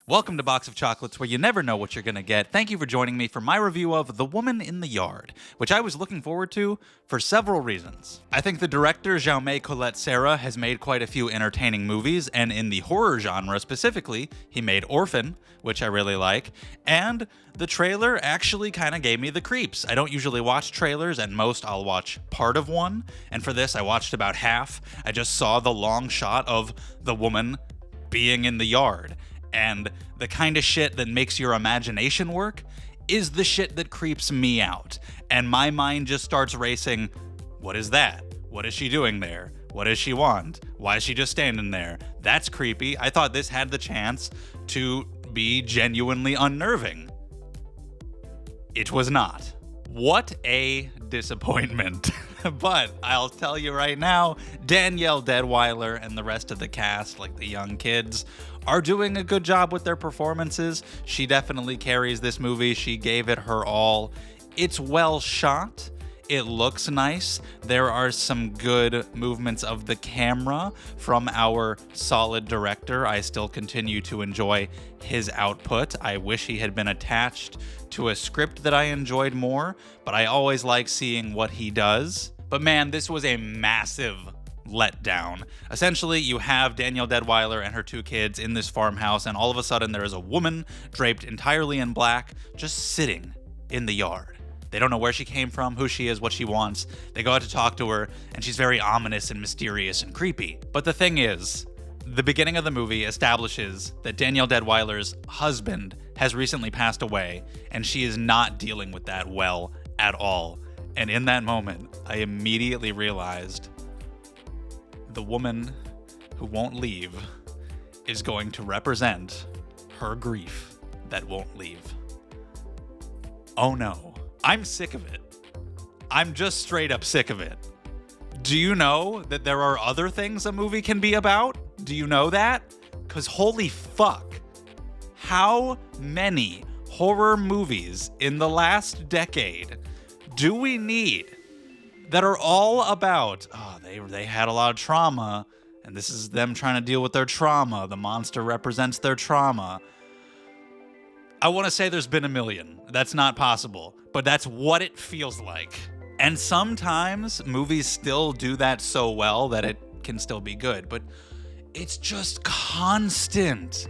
Welcome to Box of Chocolates, where you never know what you're going to get. Thank you for joining me for my review of The Woman in the Yard, which I was looking forward to for several reasons. I think the director, Jaume Collet-Serra, has made quite a few entertaining movies, and in the horror genre specifically, he made Orphan, which I really like, and the trailer actually kind of gave me the creeps. I don't usually watch trailers, and most I'll watch part of one, and for this I watched about half. I just saw the long shot of the woman being in the yard. And the kind of shit that makes your imagination work is the shit that creeps me out. And my mind just starts racing. What is that? What is she doing there? What does she want? Why is she just standing there? That's creepy. I thought this had the chance to be genuinely unnerving. It was not. What a disappointment. But I'll tell you right now, Danielle Deadwyler and the rest of the cast, like the young kids, are doing a good job with their performances. She definitely carries this movie. She gave it her all. It's well shot. It looks nice. There are some good movements of the camera from our solid director. I still continue to enjoy his output. I wish he had been attached to a script that I enjoyed more, but I always like seeing what he does. But man, this was a massive letdown. Essentially, you have Danielle Deadwyler and her two kids in this farmhouse, and all of a sudden there is a woman draped entirely in black just sitting in the yard. They don't know where she came from, who she is, what she wants. They go out to talk to her, and she's very ominous and mysterious and creepy. But the thing is, the beginning of the movie establishes that Danielle Deadwyler's husband has recently passed away, and she is not dealing with that well at all. And in that moment, I immediately realized the woman who won't leave is going to represent her grief that won't leave. Oh no. I'm sick of it. I'm just straight up sick of it. Do you know that there are other things a movie can be about? Do you know that? Because holy fuck. How many horror movies in the last decade do we need that are all about, they had a lot of trauma, and this is them trying to deal with their trauma. The monster represents their trauma. I want to say there's been a million. That's not possible, but that's what it feels like. And sometimes movies still do that so well that it can still be good, but it's just constant.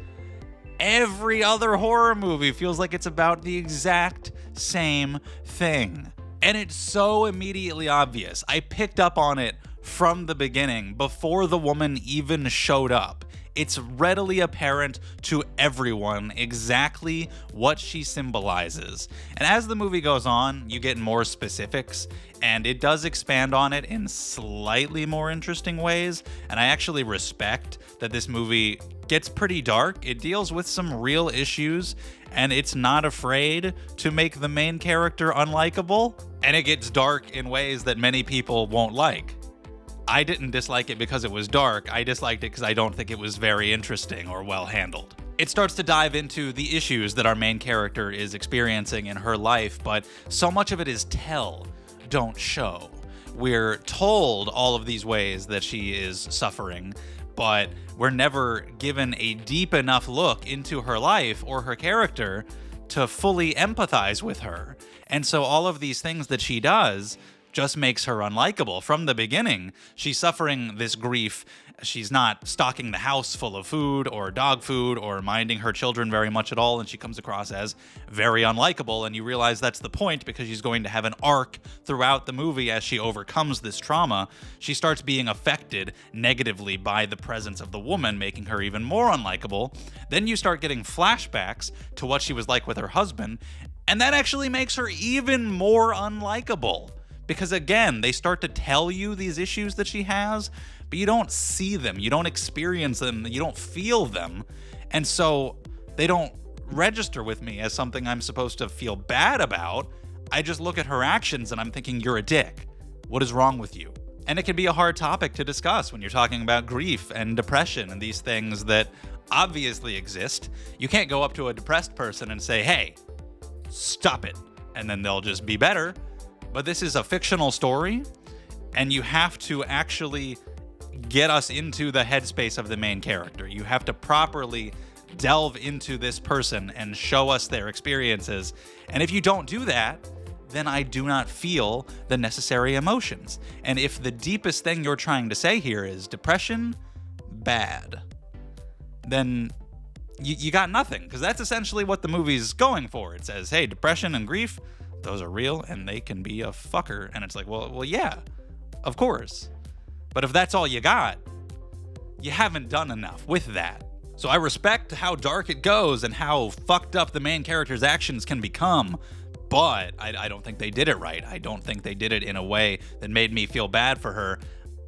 Every other horror movie feels like it's about the exact same thing. And it's so immediately obvious. I picked up on it from the beginning, before the woman even showed up. It's readily apparent to everyone exactly what she symbolizes. And as the movie goes on, you get more specifics, and it does expand on it in slightly more interesting ways. And I actually respect that this movie gets pretty dark. It deals with some real issues, and it's not afraid to make the main character unlikable. And it gets dark in ways that many people won't like. I didn't dislike it because it was dark. I disliked it because I don't think it was very interesting or well handled. It starts to dive into the issues that our main character is experiencing in her life, but so much of it is tell, don't show. We're told all of these ways that she is suffering, but we're never given a deep enough look into her life or her character to fully empathize with her. And so all of these things that she does just makes her unlikable. From the beginning, she's suffering this grief. She's not stocking the house full of food or dog food or minding her children very much at all, and she comes across as very unlikable, and you realize that's the point because she's going to have an arc throughout the movie as she overcomes this trauma. She starts being affected negatively by the presence of the woman, making her even more unlikable. Then you start getting flashbacks to what she was like with her husband, and that actually makes her even more unlikable. Because again, they start to tell you these issues that she has, but you don't see them, you don't experience them, you don't feel them. And so they don't register with me as something I'm supposed to feel bad about. I just look at her actions and I'm thinking, you're a dick. What is wrong with you? And it can be a hard topic to discuss when you're talking about grief and depression and these things that obviously exist. You can't go up to a depressed person and say, hey, stop it, and then they'll just be better. But this is a fictional story, and you have to actually get us into the headspace of the main character. You have to properly delve into this person and show us their experiences. And if you don't do that, then I do not feel the necessary emotions. And if the deepest thing you're trying to say here is depression, bad, then you got nothing, because that's essentially what the movie's going for. It says, hey, depression and grief, those are real, and they can be a fucker. And it's like, well, yeah, of course. But if that's all you got, you haven't done enough with that. So I respect how dark it goes and how fucked up the main character's actions can become, but I don't think they did it right. I don't think they did it in a way that made me feel bad for her.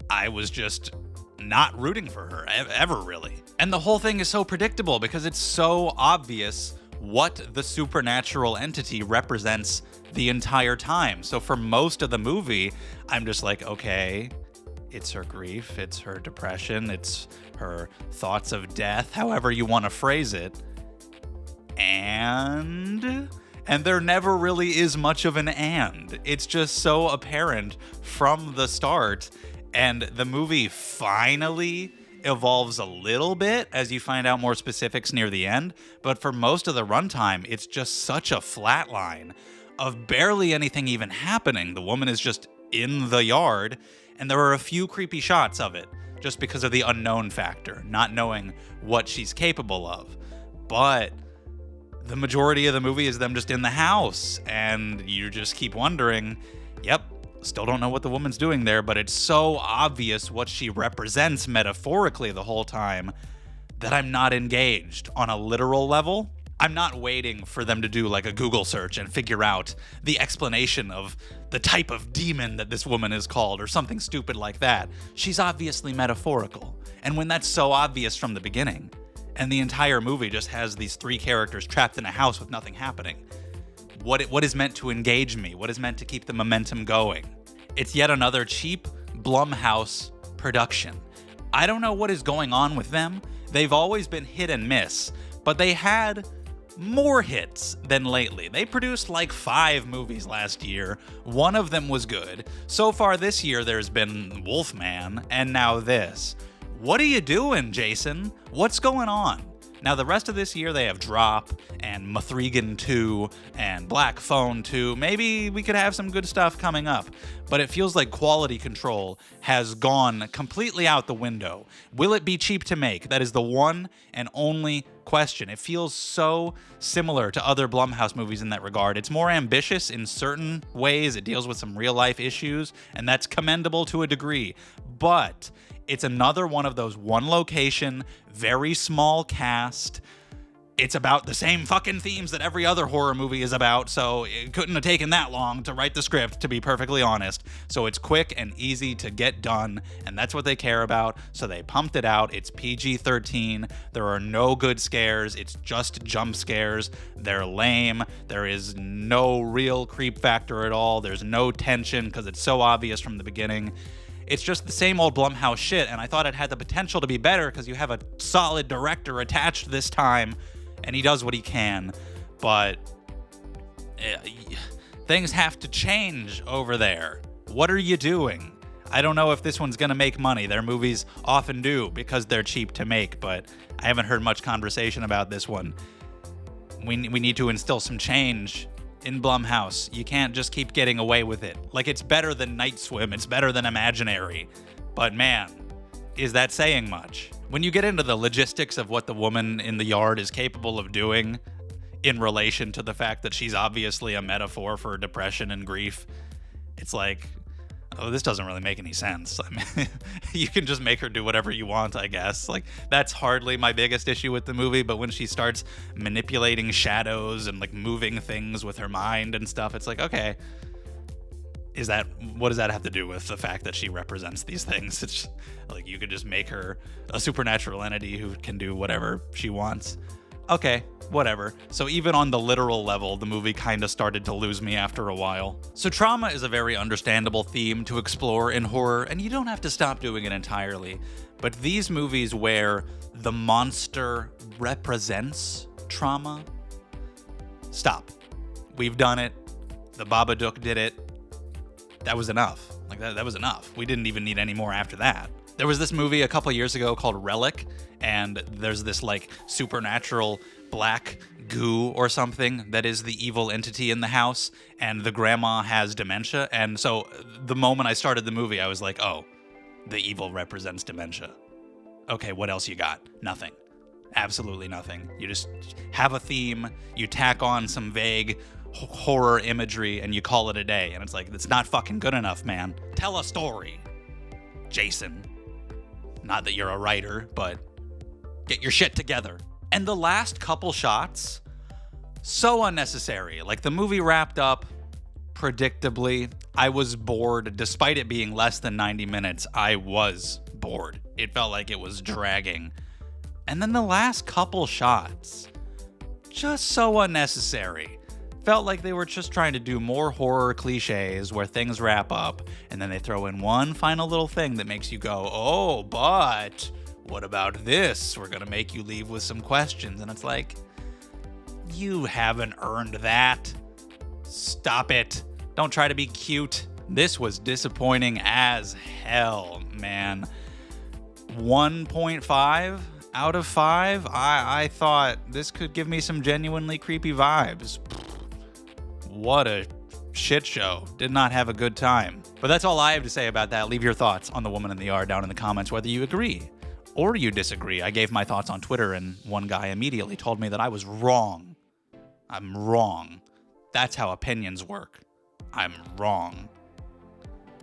I was just not rooting for her, ever really. And the whole thing is so predictable because it's so obvious what the supernatural entity represents the entire time. So for most of the movie, I'm just like, okay, it's her grief, it's her depression, it's her thoughts of death, however you want to phrase it. And there never really is much of an and. It's just so apparent from the start. And the movie finally evolves a little bit as you find out more specifics near the end. But for most of the runtime, it's just such a flat line of barely anything even happening. The woman is just in the yard, and there are a few creepy shots of it just because of the unknown factor, not knowing what she's capable of. But the majority of the movie is them just in the house, and you just keep wondering, yep, still don't know what the woman's doing there, but it's so obvious what she represents metaphorically the whole time that I'm not engaged on a literal level. I'm not waiting for them to do like a Google search and figure out the explanation of the type of demon that this woman is called or something stupid like that. She's obviously metaphorical. And when that's so obvious from the beginning, and the entire movie just has these three characters trapped in a house with nothing happening, what is meant to engage me? What is meant to keep the momentum going? It's yet another cheap Blumhouse production. I don't know what is going on with them. They've always been hit and miss, but they had more hits than lately. They produced like 5 movies last year. One of them was good. So far this year, there's been Wolfman, and now this. What are you doing, Jason? What's going on? Now, the rest of this year, they have Drop and Mithrigan 2 and Black Phone 2. Maybe we could have some good stuff coming up. But it feels like quality control has gone completely out the window. Will it be cheap to make? That is the one and only question. It feels so similar to other Blumhouse movies in that regard. It's more ambitious in certain ways. It deals with some real-life issues, and that's commendable to a degree. But it's another one of those one location, very small cast. It's about the same fucking themes that every other horror movie is about, so it couldn't have taken that long to write the script, to be perfectly honest. So it's quick and easy to get done, and that's what they care about, so they pumped it out. It's PG-13. There are no good scares. It's just jump scares. They're lame. There is no real creep factor at all. There's no tension because it's so obvious from the beginning. It's just the same old Blumhouse shit, and I thought it had the potential to be better because you have a solid director attached this time, and he does what he can. But things have to change over there. What are you doing? I don't know if this one's going to make money. Their movies often do because they're cheap to make, but I haven't heard much conversation about this one. We need to instill some change in Blumhouse. You can't just keep getting away with it. Like, it's better than Night Swim, it's better than Imaginary. But man, is that saying much? When you get into the logistics of what the woman in the yard is capable of doing in relation to the fact that she's obviously a metaphor for depression and grief, it's like, oh, this doesn't really make any sense. I mean, you can just make her do whatever you want, I guess. Like, that's hardly my biggest issue with the movie, but when she starts manipulating shadows and like moving things with her mind and stuff, it's like, okay, what does that have to do with the fact that she represents these things? It's just, like, you could just make her a supernatural entity who can do whatever she wants. Okay, whatever. So even on the literal level, the movie kind of started to lose me after a while. So trauma is a very understandable theme to explore in horror, and you don't have to stop doing it entirely. But these movies where the monster represents trauma, stop. We've done it. The Babadook did it. That was enough. Like, that was enough. We didn't even need any more after that. There was this movie a couple years ago called Relic, and there's this like supernatural black goo or something that is the evil entity in the house, and the grandma has dementia. And so the moment I started the movie, I was like, oh, the evil represents dementia. Okay, what else you got? Nothing. Absolutely nothing. You just have a theme, you tack on some vague horror imagery, and you call it a day. And it's like, it's not fucking good enough, man. Tell a story, Jason. Not that you're a writer, but get your shit together. And the last couple shots, so unnecessary. Like, the movie wrapped up predictably. I was bored. Despite it being less than 90 minutes, I was bored. It felt like it was dragging. And then the last couple shots, just so unnecessary. Felt like they were just trying to do more horror cliches where things wrap up, and then they throw in one final little thing that makes you go, oh, but what about this? We're going to make you leave with some questions. And it's like, you haven't earned that. Stop it. Don't try to be cute. This was disappointing as hell, man. 1.5 out of 5. I thought this could give me some genuinely creepy vibes. What a shit show. Did not have a good time. But that's all I have to say about that. Leave your thoughts on The Woman in the Yard down in the comments, whether you agree or you disagree. I gave my thoughts on Twitter, and one guy immediately told me that I was wrong. I'm wrong. That's how opinions work. I'm wrong.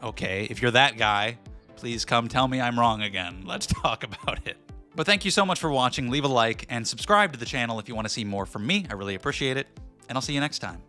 Okay, if you're that guy, please come tell me I'm wrong again. Let's talk about it. But thank you so much for watching. Leave a like and subscribe to the channel if you want to see more from me. I really appreciate it. And I'll see you next time.